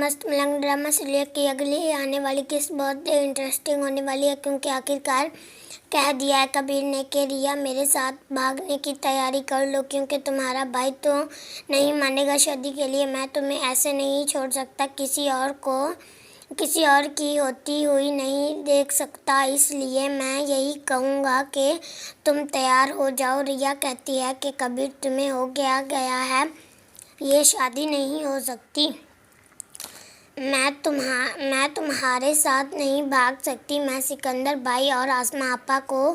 मस्त मलंग drama serial की अगली आने वाली किस्त बहुत इंटरेस्टिंग होने वाली है, क्योंकि आखिरकार कह दिया है कबीर ने कि रिया मेरे साथ भागने की तैयारी कर लो, क्योंकि तुम्हारा भाई तो नहीं मानेगा शादी के लिए। मैं तुम्हें ऐसे नहीं छोड़ सकता, किसी और की होती हुई नहीं देख सकता, इसलिए मैं यही कहूँगा कि तुम तैयार हो जाओ। रिया कहती है कि कबीर तुम्हें हो गया है, ये शादी नहीं हो सकती। मैं तुम्हारे साथ नहीं भाग सकती। मैं सिकंदर भाई और आसमा आपा को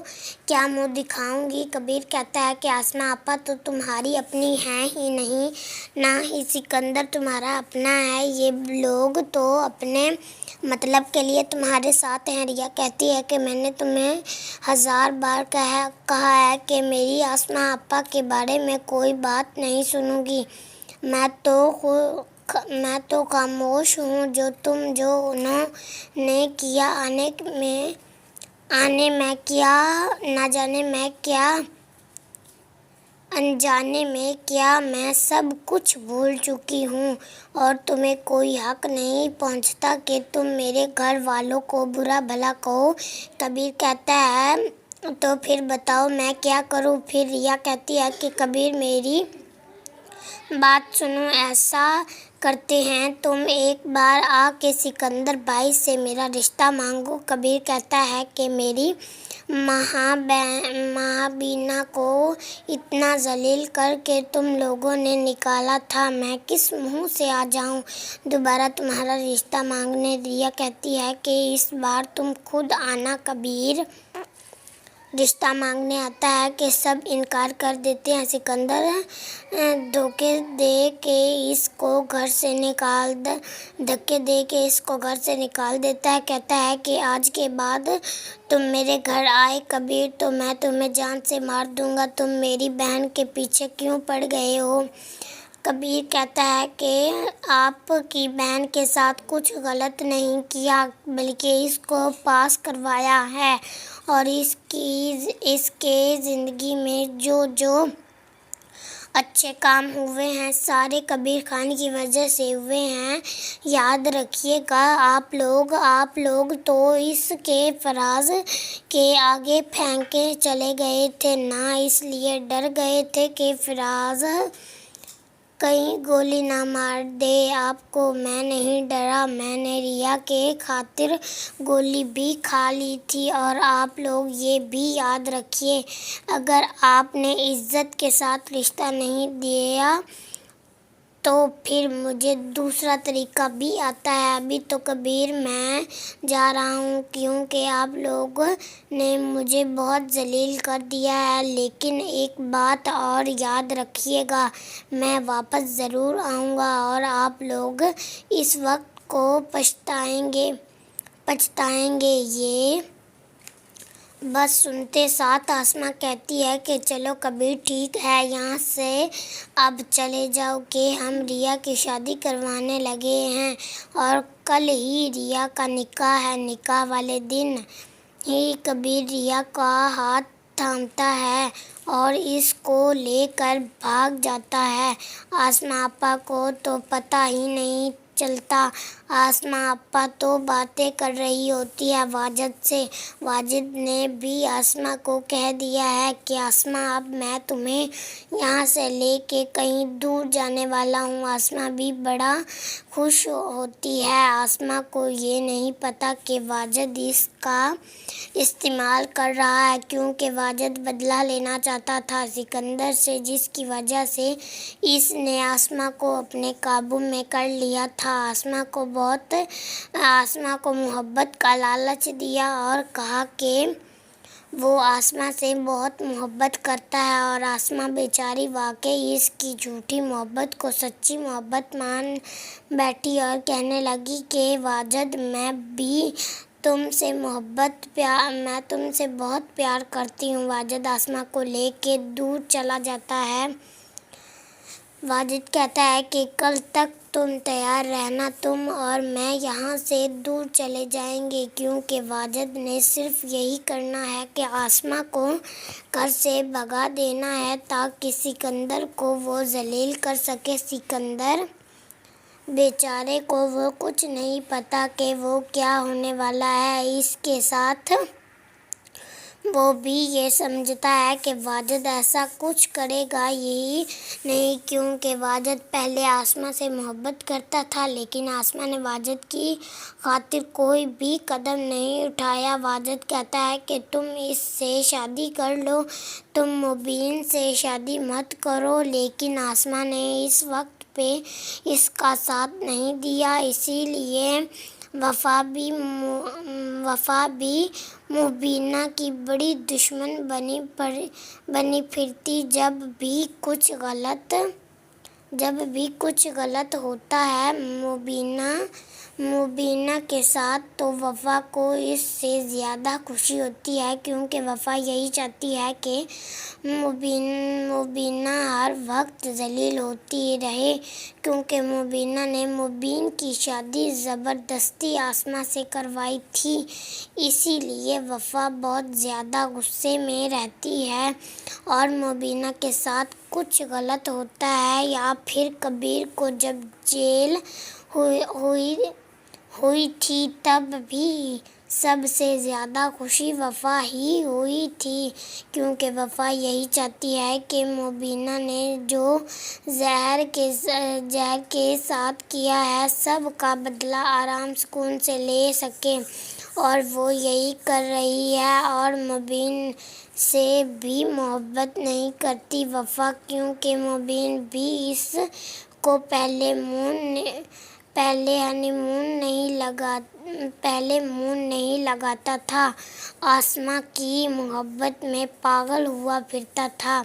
क्या मुंह दिखाऊंगी। कबीर कहता है कि आसमा आपा तो तुम्हारी अपनी है ही नहीं, ना ही सिकंदर तुम्हारा अपना है। ये लोग तो अपने मतलब के लिए तुम्हारे साथ हैं। रिया कहती है कि मैंने तुम्हें 1000 बार कहा है कि मेरी आसमा आपा के बारे में कोई बात नहीं सुनूंगी। मैं तो खामोश हूँ। जो उन्होंने किया आने में क्या, ना जाने मैं क्या, अनजाने में क्या, मैं सब कुछ भूल चुकी हूँ और तुम्हें कोई हक नहीं पहुँचता कि तुम मेरे घर वालों को बुरा भला कहो। कबीर कहता है तो फिर बताओ मैं क्या करूँ। फिर रिया कहती है कि कबीर मेरी बात सुनो, ऐसा करते हैं तुम एक बार आके सिकंदर भाई से मेरा रिश्ता मांगो। कबीर कहता है कि मेरी महाबीना को इतना जलील करके तुम लोगों ने निकाला था, मैं किस मुंह से आ जाऊं दोबारा तुम्हारा रिश्ता मांगने। रिया कहती है कि इस बार तुम खुद आना। कबीर रिश्ता मांगने आता है कि सब इनकार कर देते हैं। सिकंदर धक्के दे के इसको घर से निकाल देता है। कहता है कि आज के बाद तुम मेरे घर आए कबीर तो मैं तुम्हें जान से मार दूंगा। तुम मेरी बहन के पीछे क्यों पड़ गए हो। कबीर कहता है कि आपकी बहन के साथ कुछ गलत नहीं किया, बल्कि इसको पास करवाया है और इसके ज़िंदगी में जो अच्छे काम हुए हैं सारे कबीर खान की वजह से हुए हैं। याद रखिएगा आप लोग तो इसके फराज के आगे फेंक के चले गए थे, ना इसलिए डर गए थे कि फराज कहीं गोली ना मार दे आपको। मैं नहीं डरा, मैंने रिया के खातिर गोली भी खा ली थी। और आप लोग ये भी याद रखिए, अगर आपने इज्जत के साथ रिश्ता नहीं दिया तो फिर मुझे दूसरा तरीका भी आता है। अभी तो कबीर मैं जा रहा हूँ, क्योंकि आप लोग ने मुझे बहुत जलील कर दिया है, लेकिन एक बात और याद रखिएगा, मैं वापस ज़रूर आऊँगा और आप लोग इस वक्त को पछताएंगे। ये बस सुनते साथ आसमा कहती है कि चलो कबीर ठीक है, यहाँ से अब चले जाओ कि हम रिया की शादी करवाने लगे हैं और कल ही रिया का निकाह है। निकाह वाले दिन ही कबीर रिया का हाथ थामता है और इसको लेकर भाग जाता है। आसमा आपा को तो पता ही नहीं चलता। आसमा आपा तो बातें कर रही होती है वाजिद से। वाजिद ने भी आसमा को कह दिया है कि आसमा अब मैं तुम्हें यहाँ से लेके कहीं दूर जाने वाला हूँ। आसमा भी बड़ा खुश होती है। आसमा को ये नहीं पता कि वाजिद इसका इस्तेमाल कर रहा है, क्योंकि वाजिद बदला लेना चाहता था सिकंदर से, जिसकी वजह से इसने आसमा को अपने काबू में कर लिया था। आसमा को मोहब्बत का लालच दिया और कहा कि वो आसमा से बहुत मोहब्बत करता है और आसमा बेचारी वाकई इसकी झूठी मोहब्बत को सच्ची मोहब्बत मान बैठी और कहने लगी कि वाजिद मैं तुमसे बहुत प्यार करती हूँ। वाजिद आसमा को लेके दूर चला जाता है। वाजिद कहता है कि कल तक तुम तैयार रहना, तुम और मैं यहाँ से दूर चले जाएंगे, क्योंकि वाजिद ने सिर्फ यही करना है कि आसमा को घर से भगा देना है ताकि सिकंदर को वो जलील कर सके। सिकंदर بیچارے کو وہ کچھ نہیں پتا کہ وہ کیا ہونے والا ہے۔ اس کے ساتھ وہ بھی یہ سمجھتا ہے کہ واجد ایسا کچھ کرے گا ہی نہیں، کیونکہ واجد پہلے آسماء سے محبت کرتا تھا، لیکن آسماء نے واجد کی خاطر کوئی بھی قدم نہیں اٹھایا۔ واجد کہتا ہے کہ تم اس سے شادی کر لو، تم مبین سے شادی مت کرو، لیکن آسماء نے اس وقت پہ اس کا ساتھ نہیں دیا۔ اسی لیے وفا بھی مبینہ کی بڑی دشمن بنی پھرتی۔ جب بھی کچھ غلط ہوتا ہے مبینہ کے ساتھ، تو وفا کو اس سے زیادہ خوشی ہوتی ہے، کیونکہ وفا یہی چاہتی ہے کہ مبینہ ہر وقت ذلیل ہوتی رہے، کیونکہ مبینہ نے مبین کی شادی زبردستی آسماء سے کروائی تھی۔ اسی لیے وفا بہت زیادہ غصے میں رہتی ہے، اور مبینہ کے ساتھ کچھ غلط ہوتا ہے یا پھر کبیر کو جب جیل ہوئی تھی، تب بھی سب سے زیادہ خوشی وفا ہی ہوئی تھی، کیونکہ وفا یہی چاہتی ہے کہ مبینہ نے جو زہر کے ساتھ کیا ہے، سب کا بدلہ آرام سکون سے لے سکے، اور وہ یہی کر رہی ہے۔ اور مبین سے بھی محبت نہیں کرتی وفا، کیونکہ مبین بھی اس کو پہلے منہ نہیں لگاتا تھا، آسماء کی محبت میں پاگل ہوا پھرتا تھا۔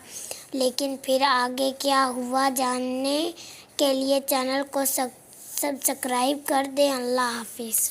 لیکن پھر آگے کیا ہوا، جاننے کے لیے چینل کو سبسکرائب کر دیں۔ اللہ حافظ۔